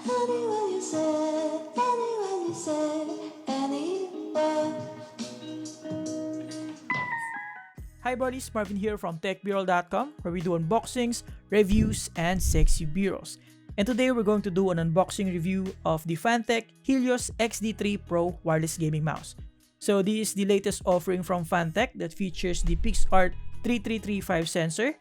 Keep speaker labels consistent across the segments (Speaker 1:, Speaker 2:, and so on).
Speaker 1: Anywhere you say, anywhere you say, anywhere.
Speaker 2: Hi buddies, Marvin here from TechBroll.com, where we do unboxings, reviews, and sexy bureaus. And today we're going to do an unboxing review of the Fantech Helios XD3 Pro wireless gaming mouse. So this is the latest offering from Fantech that features the PixArt 3335 sensor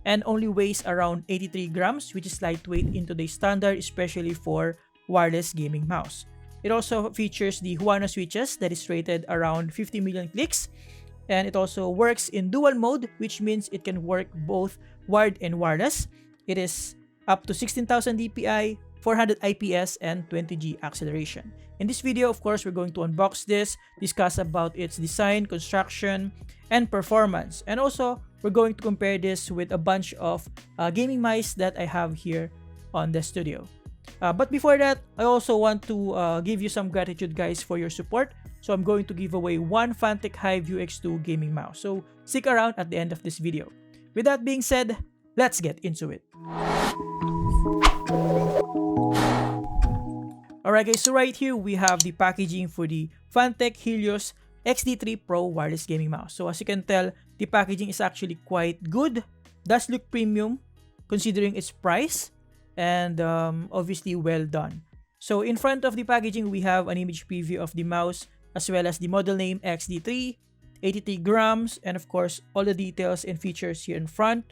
Speaker 2: and only weighs around 83 grams, which is lightweight in today's standard, especially for wireless gaming mouse. It also features the Huano switches that is rated around 50 million clicks, and it also works in dual mode, which means it can work both wired and wireless. It is up to 16,000 dpi, 400 IPS, and 20G acceleration. In this video, of course, we're going to unbox this, discuss about its design, construction, and performance. And also, we're going to compare this with a bunch of gaming mice that I have here on the studio. But before that, I also want to give you some gratitude, guys, for your support. So I'm going to give away one Fantech Helios XD3 gaming mouse. So stick around at the end of this video. With that being said, let's get into it. Alright guys, so right here we have the packaging for the Fantech Helios XD3 Pro wireless gaming mouse. So as you can tell, the packaging is actually quite good. Does look premium considering its price, and obviously well done. So in front of the packaging, we have an image preview of the mouse as well as the model name XD3, 83 grams, and of course all the details and features here in front.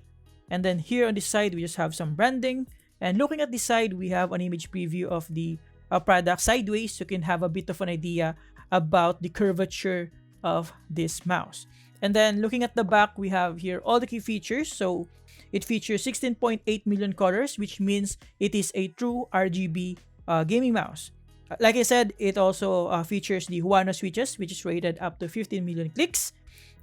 Speaker 2: And then here on the side, we just have some branding. And looking at the side, we have an image preview of the product sideways, so you can have a bit of an idea about the curvature of this mouse. And then looking at the back, we have here all the key features. So it features 16.8 million colors, which means it is a true RGB gaming mouse. Like I said, it also features the Huano switches, which is rated up to 15 million clicks.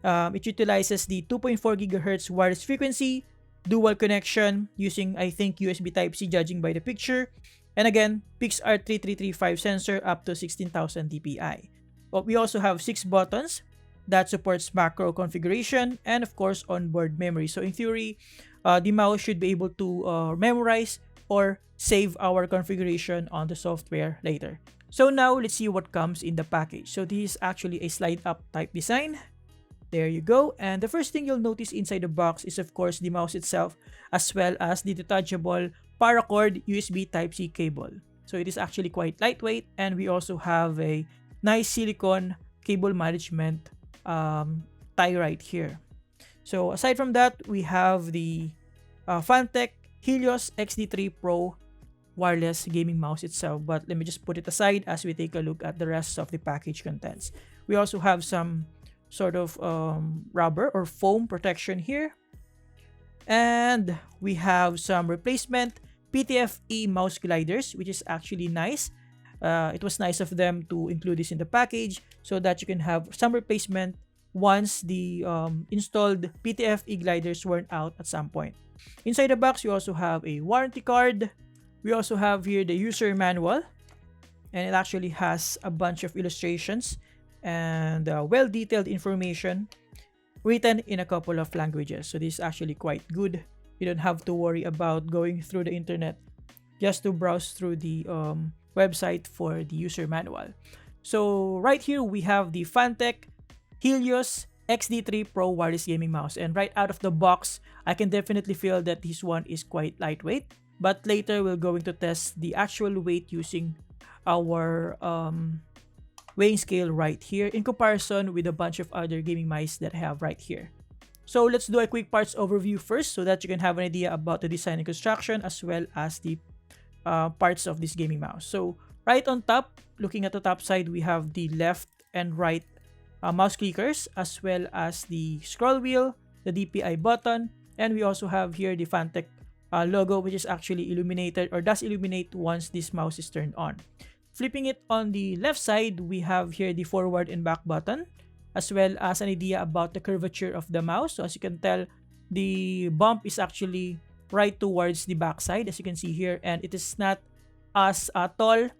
Speaker 2: It utilizes the 2.4 GHz wireless frequency, dual connection using, I think, USB Type-C judging by the picture. And again, PixArt 3335 sensor up to 16,000 dpi. But we also have 6 buttons that supports macro configuration and of course onboard memory. So in theory, the mouse should be able to memorize or save our configuration on the software later. So now let's see what comes in the package. So this is actually a slide up type design. There you go. And the first thing you'll notice inside the box is of course the mouse itself, as well as the detachable paracord USB Type-C cable. So it is actually quite lightweight, and we also have a nice silicone cable management tie right here. So aside from that, we have the Fantech Helios XD3 Pro wireless gaming mouse itself, but let me just put it aside as we take a look at the rest of the package contents. We also have some sort of rubber or foam protection here, and we have some replacement PTFE mouse gliders, which is actually nice. It was nice of them to include this in the package so that you can have some replacement once the installed PTFE gliders weren't out at some point. Inside the box, you also have a warranty card. We also have here the user manual, and it actually has a bunch of illustrations and well-detailed information written in a couple of languages. So this is actually quite good. You don't have to worry about going through the internet just to browse through the website for the user manual. So right here, we have the Fantech Helios XD3 Pro wireless gaming mouse, and right out of the box, I can definitely feel that this one is quite lightweight. But later, we're going to test the actual weight using our weighing scale right here in comparison with a bunch of other gaming mice that I have right here. So let's do a quick parts overview first so that you can have an idea about the design and construction as well as the parts of this gaming mouse. So right on top, looking at the top side, we have the left and right mouse clickers as well as the scroll wheel, the DPI button, and we also have here the Fantech logo, which is actually illuminated or does illuminate once this mouse is turned on. Flipping it on the left side, we have here the forward and back button, as well as an idea about the curvature of the mouse. So as you can tell, the bump is actually right towards the back side, as you can see here, and it is not as tall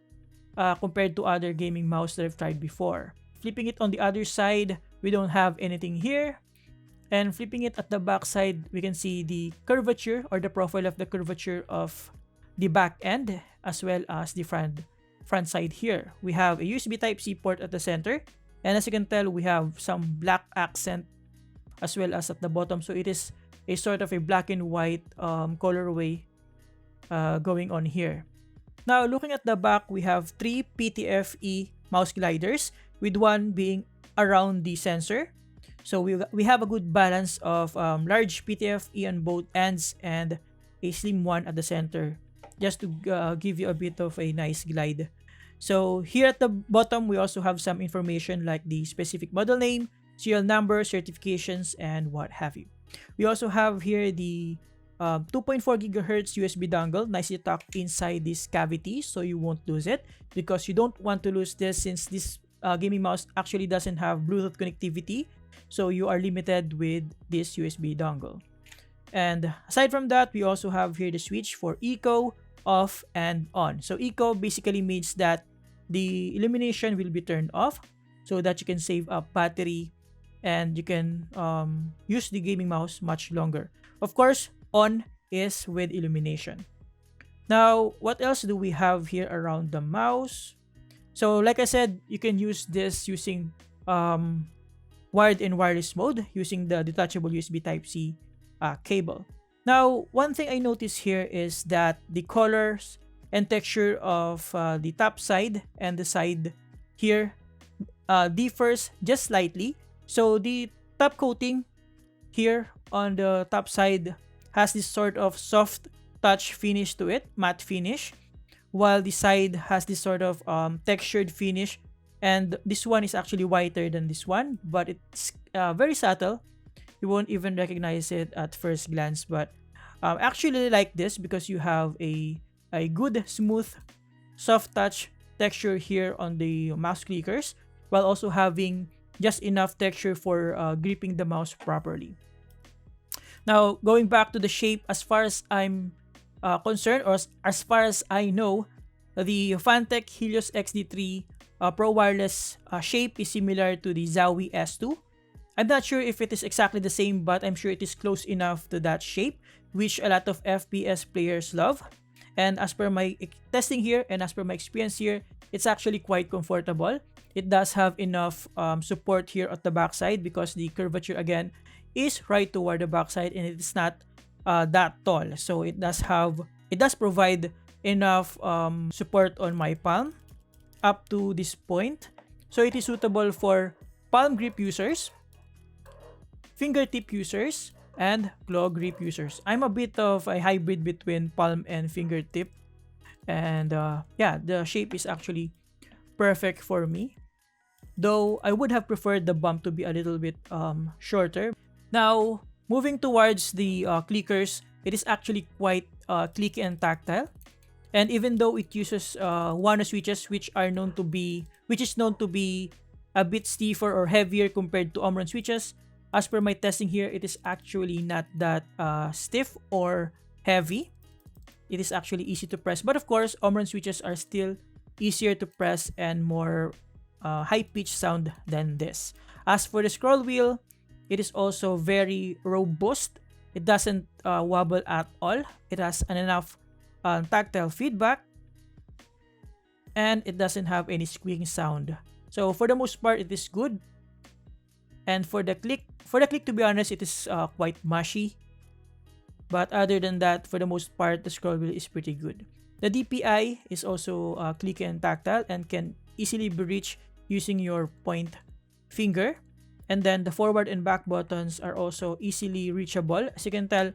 Speaker 2: compared to other gaming mouse that I've tried before. Flipping it on the other side, we don't have anything here. And flipping it at the back side, we can see the curvature or the profile of the curvature of the back end. as well as the front side here. We have a USB Type-C port at the center, and as you can tell, we have some black accent as well as at the bottom. So it is a sort of a black and white colorway going on here. Now, looking at the back, we have 3 PTFE mouse gliders, with one being around the sensor. So we have a good balance of large PTFE on both ends and a slim one at the center, just to give you a bit of a nice glide. So here at the bottom, we also have some information like the specific model name, serial number, certifications, and what have you. We also have here the 2.4 gigahertz USB dongle, nicely tucked inside this cavity, so you won't lose it, because you don't want to lose this since this gaming mouse actually doesn't have Bluetooth connectivity, so you are limited with this USB dongle. And aside from that, we also have here the switch for eco, off, and on. So eco basically means that the illumination will be turned off so that you can save up battery and you can use the gaming mouse much longer. Of course, on is with illumination. Now, what else do we have here around the mouse? So like I said, you can use this using wired and wireless mode using the detachable USB Type-C cable. Now, one thing I notice here is that the colors and texture of the top side and the side here differs just slightly. So the top coating here on the top side has this sort of soft touch finish to it, matte finish, while the side has this sort of textured finish, and this one is actually whiter than this one, but it's very subtle. You won't even recognize it at first glance, but actually like this because you have a good smooth soft touch texture here on the mouse clickers, while also having just enough texture for gripping the mouse properly. Now, going back to the shape, as far as I'm concerned, or as far as I know, the Fantech Helios XD3 Pro Wireless shape is similar to the Zowie S2. I'm not sure if it is exactly the same, but I'm sure it is close enough to that shape, which a lot of FPS players love. And as per my testing here and as per my experience here, it's actually quite comfortable. It does have enough support here at the backside because the curvature again is right toward the backside and it is not that tall. So it does provide enough support on my palm up to this point. So it is suitable for palm grip users, fingertip users, and claw grip users. I'm a bit of a hybrid between palm and fingertip, and yeah, the shape is actually perfect for me, though I would have preferred the bump to be a little bit shorter. Now, moving towards the clickers, it is actually quite clicky and tactile, and even though it uses one switches which is known to be a bit stiffer or heavier compared to Omron switches, as per my testing here, it is actually not that stiff or heavy. It is actually easy to press, but of course, Omron switches are still easier to press and more high-pitched sound than this. As for the scroll wheel, it is also very robust. It doesn't wobble at all. It has enough tactile feedback, and it doesn't have any squeaking sound. So for the most part, it is good. And for the click, to be honest, it is quite mushy. But other than that, for the most part, the scroll wheel is pretty good. The DPI is also clicky and tactile and can easily be reached using your point finger. And then the forward and back buttons are also easily reachable. As you can tell,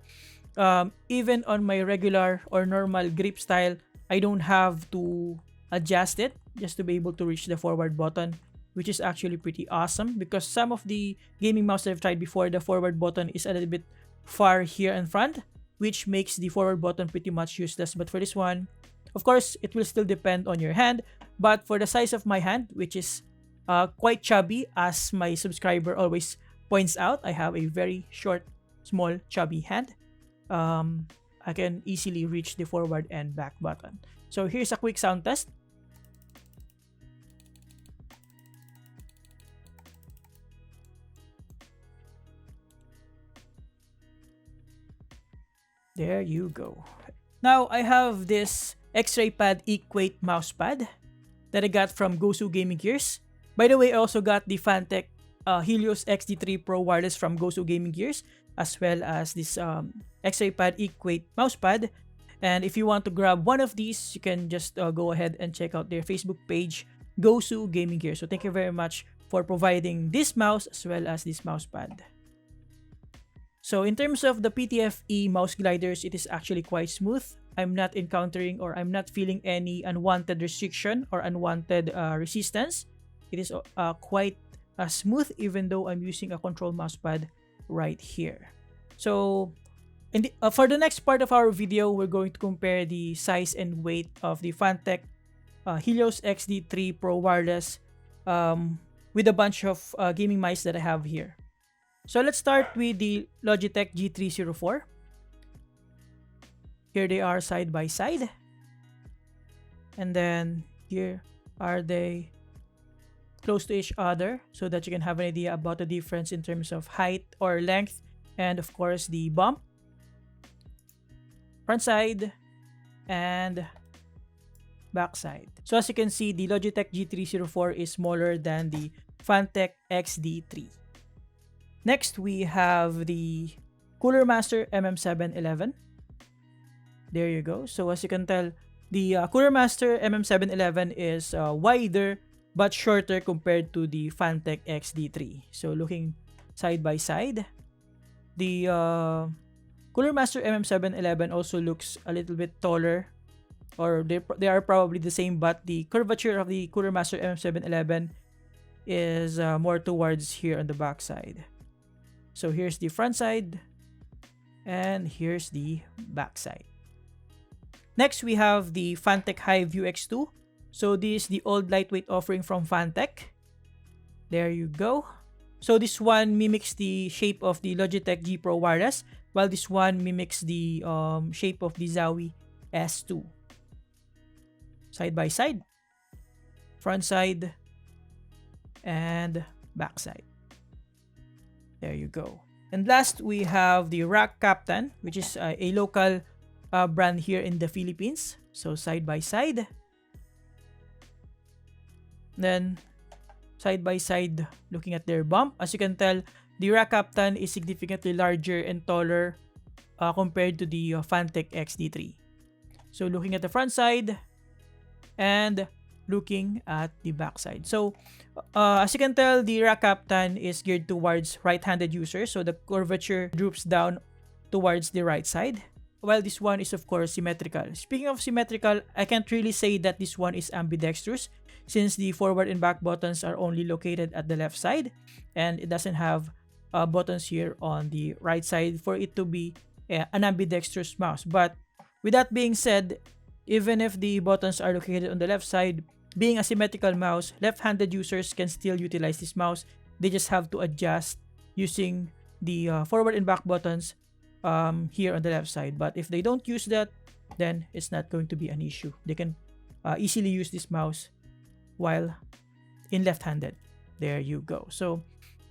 Speaker 2: even on my regular or normal grip style, I don't have to adjust it just to be able to reach the forward button, which is actually pretty awesome because some of the gaming mouse that I've tried before, the forward button is a little bit far here in front, which makes the forward button pretty much useless. But for this one, of course, it will still depend on your hand. But for the size of my hand, which is quite chubby, as my subscriber always points out, I have a very short, small, chubby hand. I can easily reach the forward and back button. So here's a quick sound test. There you go. Now I have this X-Ray Pad Equate mousepad that I got from Gosu Gaming Gears. By the way, I also got the Fantech Helios XD3 Pro wireless from Gosu Gaming Gears, as well as this X-Ray Pad Equate mousepad. And if you want to grab one of these, you can just go ahead and check out their Facebook page, Gosu Gaming Gear. So thank you very much for providing this mouse as well as this mousepad. So in terms of the PTFE mouse gliders, it is actually quite smooth. I'm not encountering or I'm not feeling any unwanted restriction or unwanted resistance. It is quite smooth even though I'm using a control mousepad right here. So for the next part of our video, we're going to compare the size and weight of the Fantech Helios XD3 Pro wireless with a bunch of gaming mice that I have here. So let's start with the Logitech G304. Here they are side by side. And then here are they close to each other so that you can have an idea about the difference in terms of height or length, and of course the bump, front side, and back side. So as you can see, the Logitech G304 is smaller than the Fantech XD3. Next, we have the Cooler Master MM711. There you go. So as you can tell, the Cooler Master MM711 is wider but shorter compared to the Fantech XD3. So looking side by side, the Cooler Master MM711 also looks a little bit taller, or they are probably the same, but the curvature of the Cooler Master MM711 is more towards here on the back side. So here's the front side, and here's the back side. Next, we have the Fantech Helios X2. So this is the old lightweight offering from Fantech. There you go. So this one mimics the shape of the Logitech G Pro wireless, while this one mimics the shape of the Zowie S2. Side by side, front side, and back side. There you go. And last, we have the Rack Captain, which is a local brand here in the Philippines. So side by side. Then side by side, looking at their bump. As you can tell, the Rack Captain is significantly larger and taller compared to the Fantech XD3. So looking at the front side and looking at the back side. So as you can tell, the Rack Captain is geared towards right-handed users. So the curvature droops down towards the right side, while this one is of course symmetrical. Speaking of symmetrical, I can't really say that this one is ambidextrous, since the forward and back buttons are only located at the left side, and it doesn't have buttons here on the right side for it to be an ambidextrous mouse. But with that being said, even if the buttons are located on the left side, being a symmetrical mouse, left-handed users can still utilize this mouse. They just have to adjust using the forward and back buttons here on the left side. But if they don't use that, then it's not going to be an issue. They can easily use this mouse while in left-handed. There you go. So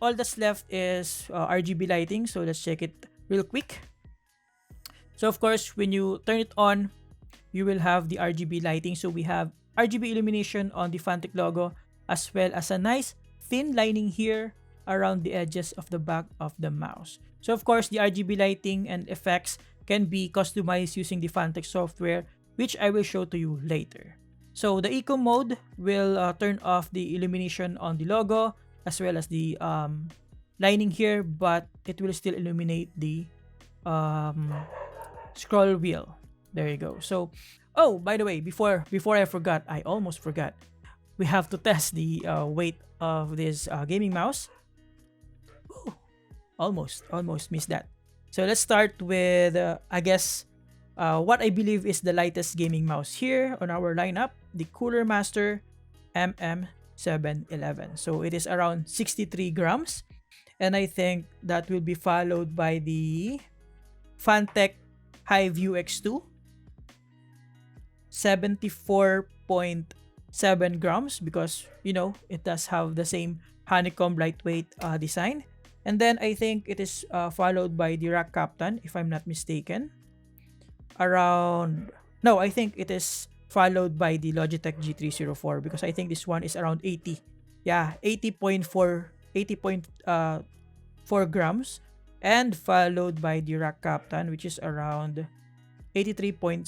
Speaker 2: all that's left is RGB lighting. So let's check it real quick. So of course, when you turn it on, you will have the RGB lighting. So we have RGB illumination on the Fantech logo, as well as a nice thin lining here around the edges of the back of the mouse. So of course, the RGB lighting and effects can be customized using the Fantech software, which I will show to you later. So the eco mode will turn off the illumination on the logo as well as the lining here, but it will still illuminate the scroll wheel. There you go. So, oh, by the way, before I forgot, I almost forgot. We have to test the weight of this gaming mouse. Ooh, almost missed that. So let's start with, I guess, what I believe is the lightest gaming mouse here on our lineup, the Cooler Master MM711. So it is around 63 grams. And I think that will be followed by the Fantech Helios X2, 74.7 grams, because, you know, it does have the same honeycomb lightweight design. And then I think it is followed by the Rack Captain, if I'm not mistaken, around No, I think it is followed by the Logitech G304 because I think this one is around 80. Yeah, 80.4 grams, and followed by the Rack Captain, which is around 83.7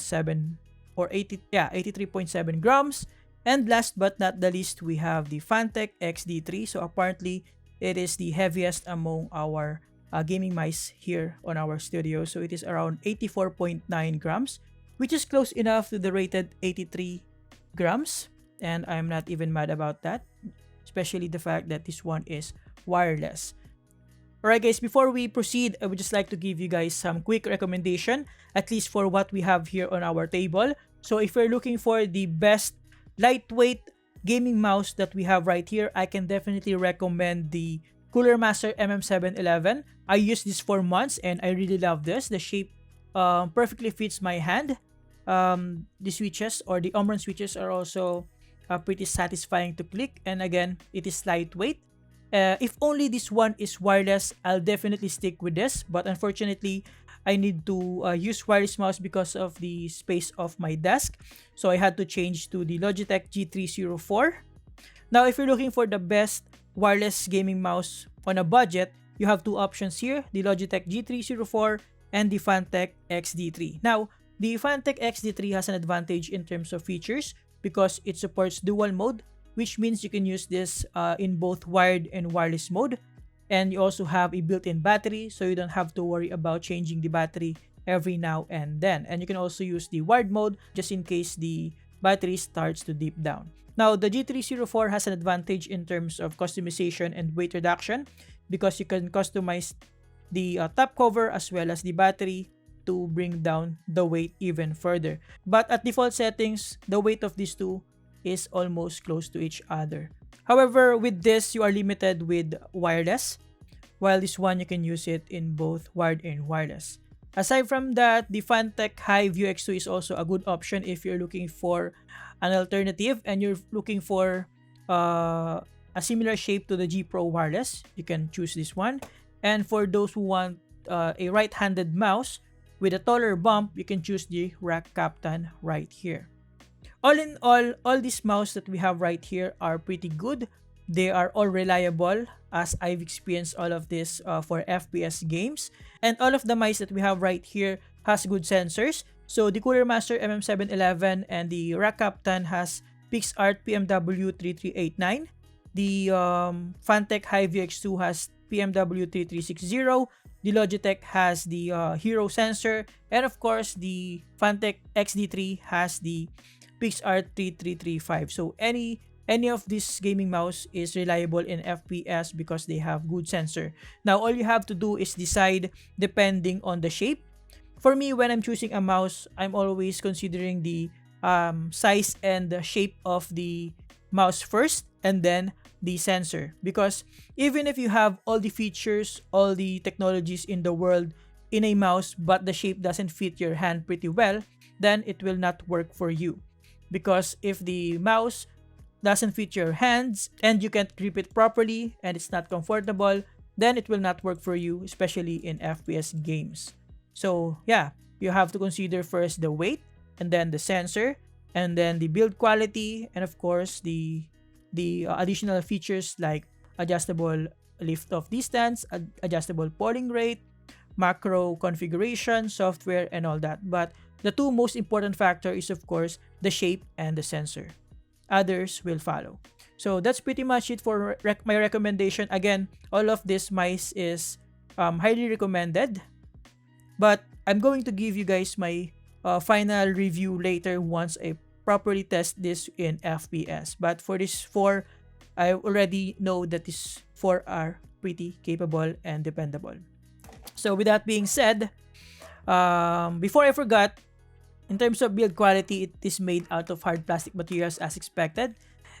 Speaker 2: or 83.7 grams. And last but not the least, we have the Fantech XD3. So apparently it is the heaviest among our gaming mice here on our studio. So it is around 84.9 grams, which is close enough to the rated 83 grams. And I'm not even mad about that, especially the fact that this one is wireless. Alright guys, before we proceed, I would just like to give you guys some quick recommendation, at least for what we have here on our table. So if you're looking for the best lightweight gaming mouse that we have right here, I can definitely recommend the Cooler Master MM711. I used this for months and I really love this. The shape perfectly fits my hand. The switches or the Omron switches are also pretty satisfying to click, and again, it is lightweight. If only this one is wireless, I'll definitely stick with this, but unfortunately I need to use wireless mouse because of the space of my desk, so I had to change to the Logitech G304. Now if you're looking for the best wireless gaming mouse on a budget, you have two options here, the Logitech G304 and the Fantech XD3. Now the Fantech XD3 has an advantage in terms of features because it supports dual mode, which means you can use this in both wired and wireless mode. And you also have a built-in battery, so you don't have to worry about changing the battery every now and then. And you can also use the wired mode just in case the battery starts to dip down. Now, the G304 has an advantage in terms of customization and weight reduction because you can customize the top cover as well as the battery to bring down the weight even further. But at default settings, the weight of these two is almost close to each other. However, with this, you are limited with wireless, while this one you can use it in both wired and wireless. Aside from that, the Fantech Helios XD3 is also a good option if you're looking for an alternative and you're looking for a similar shape to the G Pro wireless. You can choose this one. And for those who want a right-handed mouse with a taller bump, you can choose the Rack Captain right here. All in all these mouse that we have right here are pretty good. They are all reliable, as I've experienced all of this for FPS games. And all of the mice that we have right here has good sensors. So the Cooler Master MM711 and the Rack Captain has PixArt PMW3389. The Fantech Helios XD3 has PMW3360. The Logitech has the Hero sensor. And of course, the Fantech XD3 has the PixArt 3335. So any of this gaming mouse is reliable in FPS because they have good sensor. Now all you have to do is decide depending on the shape. For me, when I'm choosing a mouse, I'm always considering the size and the shape of the mouse first and then the sensor, because even if you have all the features, all the technologies in the world in a mouse, but the shape doesn't fit your hand pretty well, then it will not work for you. Because if the mouse doesn't fit your hands and you can't grip it properly and it's not comfortable, then it will not work for you, especially in FPS games. So yeah, you have to consider first the weight, and then the sensor, and then the build quality, and of course the additional features like adjustable lift-off distance, adjustable polling rate, macro configuration, software, and all that. But the two most important factor is of course the shape and the sensor. Others will follow. So that's pretty much it for my recommendation. Again, all of this mice is highly recommended, but I'm going to give you guys my final review later once I properly test this in FPS. But for this 4, I already know that these 4 are pretty capable and dependable. So with that being said, before I forgot, in terms of build quality, it is made out of hard plastic materials as expected,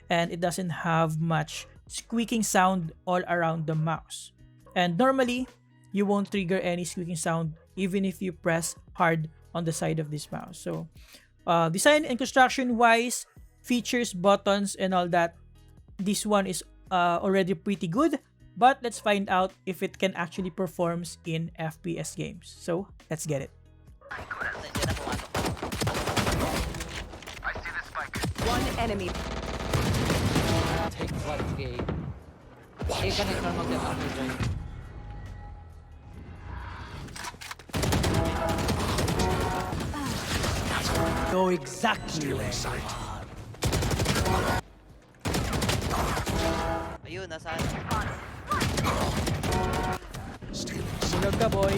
Speaker 2: and it doesn't have much squeaking sound all around the mouse. And normally, you won't trigger any squeaking sound even if you press hard on the side of this mouse. So, design and construction wise, features, buttons, and all that, this one is already pretty good. But let's find out if it can actually performs in FPS games. So, let's get it.
Speaker 3: One enemy.
Speaker 4: Take flight, okay. Eh, ka na mag-get after join.
Speaker 2: Go exactly.
Speaker 5: Ayun, nasaan?
Speaker 2: Bulog ka, boy.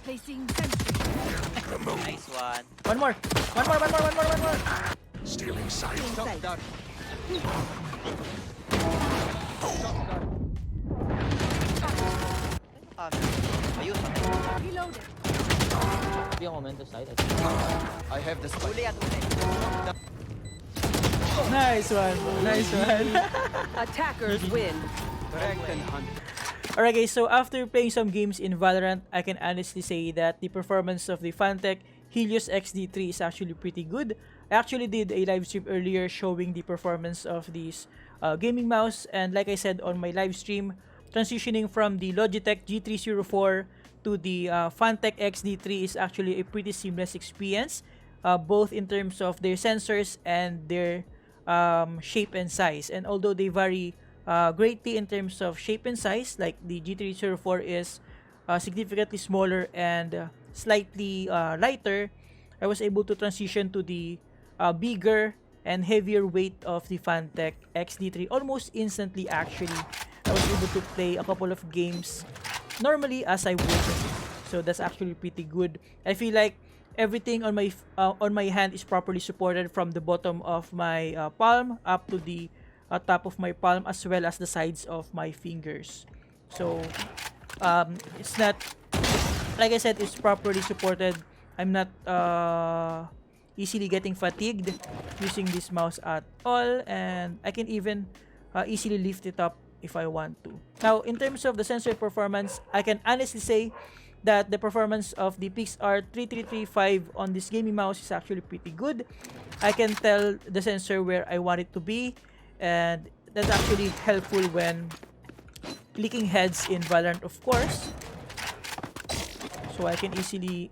Speaker 3: Placing sentry.
Speaker 5: Nice one.
Speaker 2: One more. One more.
Speaker 3: Stealing sight.
Speaker 5: Ayun, patay.
Speaker 3: Reloaded.
Speaker 4: Be a moment to side.
Speaker 6: I have the spike.
Speaker 5: Uli at uli.
Speaker 2: Nice one.
Speaker 3: Attackers win.
Speaker 6: Correct and hunt.
Speaker 2: Alright guys, so after playing some games in Valorant, I can honestly say that the performance of the Fantech Helios XD3 is actually pretty good. I actually did a live stream earlier showing the performance of this gaming mouse, and like I said on my live stream, transitioning from the Logitech G304 to the Fantech XD3 is actually a pretty seamless experience, both in terms of their sensors and their shape and size. And although they vary greatly in terms of shape and size, like the G304 is significantly smaller and slightly lighter, I was able to transition to the bigger and heavier weight of the Fantech XD3 almost instantly. Actually, I was able to play a couple of games normally as I would, so that's actually pretty good. I feel like everything on my hand is properly supported from the bottom of my palm up to the top of my palm, as well as the sides of my fingers. So it's not, like I said, it's properly supported. I'm not easily getting fatigued using this mouse at all, and I can even easily lift it up if I want to. Now, in terms of the sensor performance, I can honestly say that the performance of the PixR 3335 on this gaming mouse is actually pretty good. I can tell the sensor where I want it to be, and that's actually helpful when clicking heads in Valorant, of course. So I can easily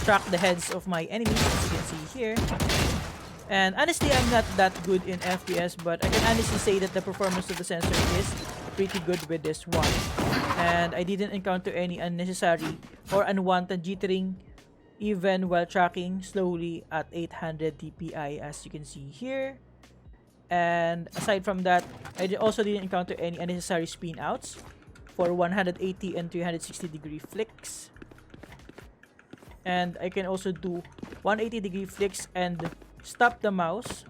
Speaker 2: track the heads of my enemies, as you can see here. And honestly, I'm not that good in FPS, but I can honestly say that the performance of the sensor is pretty good with this one. And I didn't encounter any unnecessary or unwanted jittering even while tracking slowly at 800 dpi, as you can see here. And aside from that, I also didn't encounter any unnecessary spin outs for 180 and 360 degree flicks. And I can also do 180 degree flicks and stop the mouse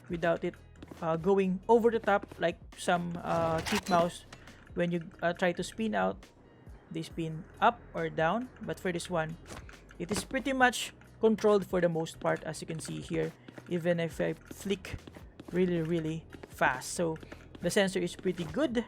Speaker 2: without it going over the top like some cheap mouse. When you try to spin out, they spin up or down, but for this one, it is pretty much controlled for the most part, as you can see here, even if I flick really fast. So the sensor is pretty good,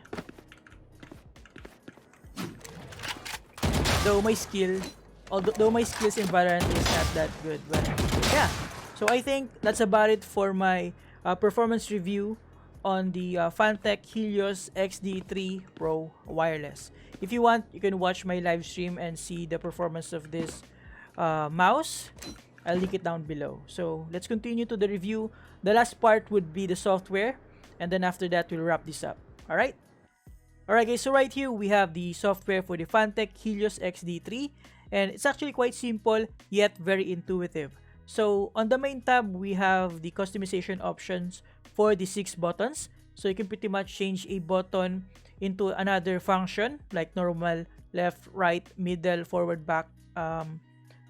Speaker 2: though my skills in Valorant is not that good. But yeah, so I think that's about it for my performance review on the Fantech Helios XD3 Pro wireless. If you want, you can watch my live stream and see the performance of this mouse. I'll link it down below. So let's continue to the review. The last part would be the software, and then after that we'll wrap this up. Alright guys, so right here we have the software for the Fantech Helios XD3, and it's actually quite simple yet very intuitive. So on the main tab, we have the customization options for the 6 buttons. So you can pretty much change a button into another function like normal, left, right, middle, forward, back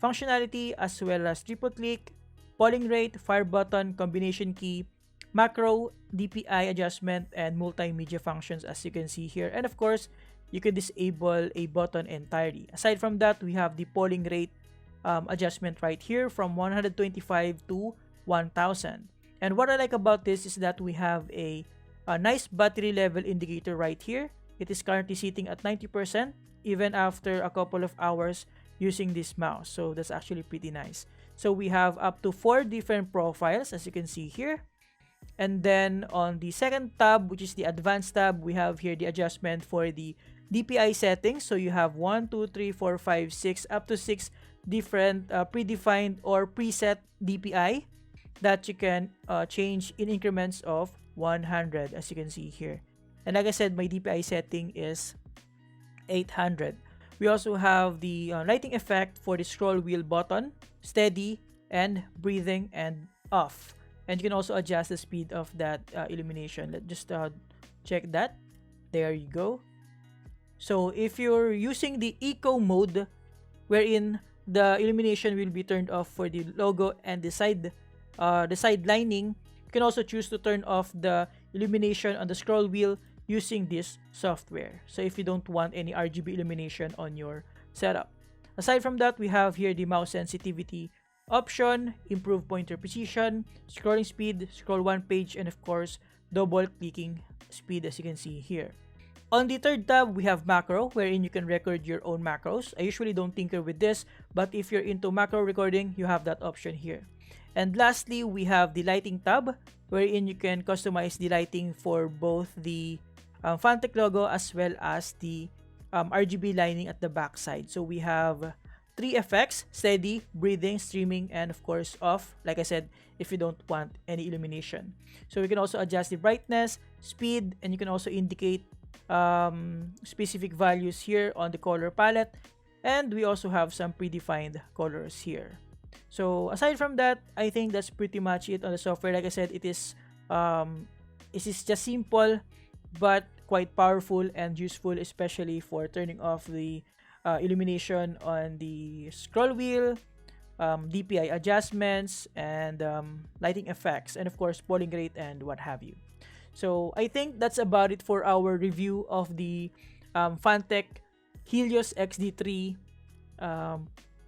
Speaker 2: functionality, as well as triple click, polling rate, fire button, combination key, macro, DPI adjustment, and multimedia functions, as you can see here. And of course, you can disable a button entirely. Aside from that, we have the polling rate adjustment right here from 125 to 1000. And what I like about this is that we have a nice battery level indicator right here. It is currently sitting at 90% even after a couple of hours using this mouse. So that's actually pretty nice. So we have up to 4 different profiles, as you can see here. And then on the second tab, which is the advanced tab, we have here the adjustment for the DPI settings. So you have 1, 2, 3, 4, 5, 6, up to 6 different predefined or preset DPI that you can change in increments of 100, as you can see here. And like I said, my DPI setting is 800. We also have the lighting effect for the scroll wheel button, steady and breathing and off. And you can also adjust the speed of that illumination. Let's just check that. There you go. So if you're using the eco mode, wherein the illumination will be turned off for the logo and the side lining, you can also choose to turn off the illumination on the scroll wheel using this software. So if you don't want any RGB illumination on your setup. Aside from that, we have here the mouse sensitivity option, improve pointer precision, scrolling speed, scroll one page, and of course, double clicking speed, as you can see here. On the third tab, we have macro, wherein you can record your own macros. I usually don't tinker with this, but if you're into macro recording, you have that option here. And lastly, we have the lighting tab, wherein you can customize the lighting for both the Fantech logo as well as the RGB lining at the back side. So we have 3 effects: steady, breathing, streaming, and of course off, like I said, if you don't want any illumination. So we can also adjust the brightness, speed, and you can also indicate specific values here on the color palette. And we also have some predefined colors here. So aside from that, I think that's pretty much it on the software. Like I said, it is just simple but quite powerful and useful, especially for turning off the illumination on the scroll wheel, DPI adjustments, and lighting effects, and of course polling rate and what have you. So I think that's about it for our review of the Fantech Helios XD3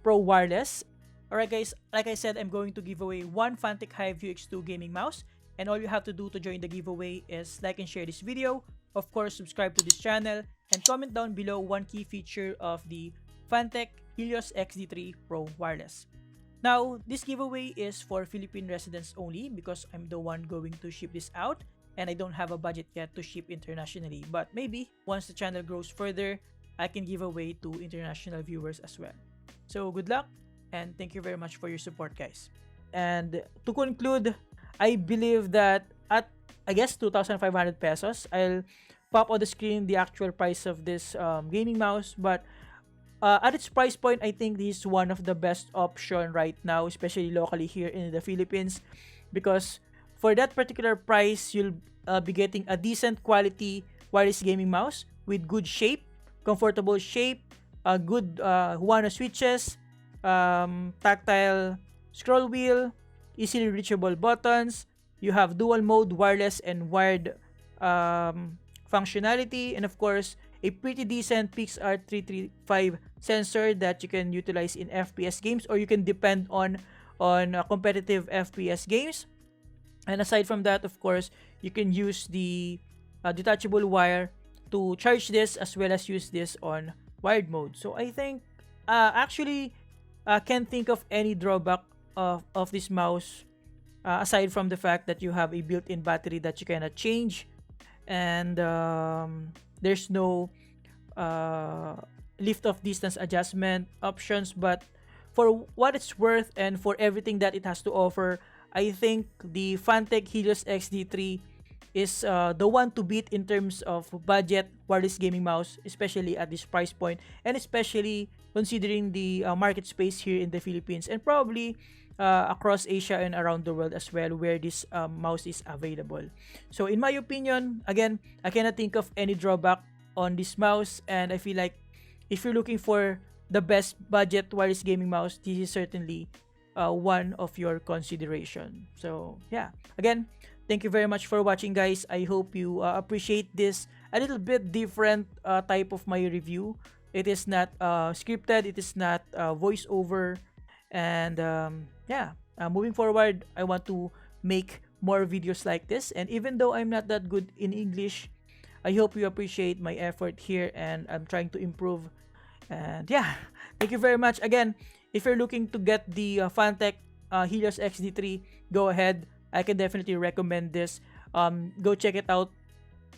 Speaker 2: Pro Wireless. Alright guys, like I said, I'm going to give away one Fantech Helios X2 gaming mouse, and all you have to do to join the giveaway is like and share this video, of course subscribe to this channel, and comment down below one key feature of the Fantech Helios XD3 Pro Wireless. Now, this giveaway is for Philippine residents only because I'm the one going to ship this out, and I don't have a budget yet to ship internationally. But maybe once the channel grows further, I can give away to international viewers as well. So good luck, and thank you very much for your support, guys. And to conclude, I believe that at, I guess, 2,500 pesos, I'll pop on the screen the actual price of this gaming mouse. But at its price point, I think this is one of the best option right now, especially locally here in the Philippines, because for that particular price, you'll be getting a decent quality wireless gaming mouse with good shape, comfortable shape, good Huano switches, tactile scroll wheel, easily reachable buttons. You have dual mode wireless and wired functionality, and of course a pretty decent Pixar 335 sensor that you can utilize in FPS games, or you can depend on competitive FPS games. And aside from that, of course, you can use the detachable wire to charge this as well as use this on wired mode. So I think actually can't think of any drawback of this mouse aside from the fact that you have a built-in battery that you cannot change, and there's no lift off distance adjustment options. But for what it's worth and for everything that it has to offer, I think the Fantech Helios XD3 is the one to beat in terms of budget wireless gaming mouse, especially at this price point, and especially considering the market space here in the Philippines, and probably across Asia and around the world as well, where this mouse is available. So in my opinion, again, I cannot think of any drawback on this mouse, and I feel like if you're looking for the best budget wireless gaming mouse, this is certainly one of your consideration. So yeah, again, thank you very much for watching, guys. I hope you appreciate this a little bit different type of my review. It is not scripted, it is not voiceover, and yeah, moving forward, I want to make more videos like this. And even though I'm not that good in English, I hope you appreciate my effort here, and I'm trying to improve. And yeah, thank you very much. Again, if you're looking to get the Fantech Helios XD3, go ahead. I can definitely recommend this. Go check it out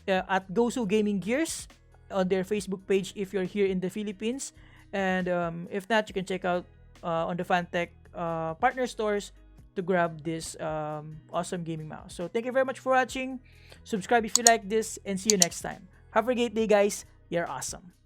Speaker 2: at Gosu Gaming Gears. on their Facebook page if you're here in the Philippines. And if not, you can check out on the Fantech partner stores to grab this awesome gaming mouse. So thank you very much for watching. Subscribe if you like this, and see you next time. Have a great day, guys. You're awesome.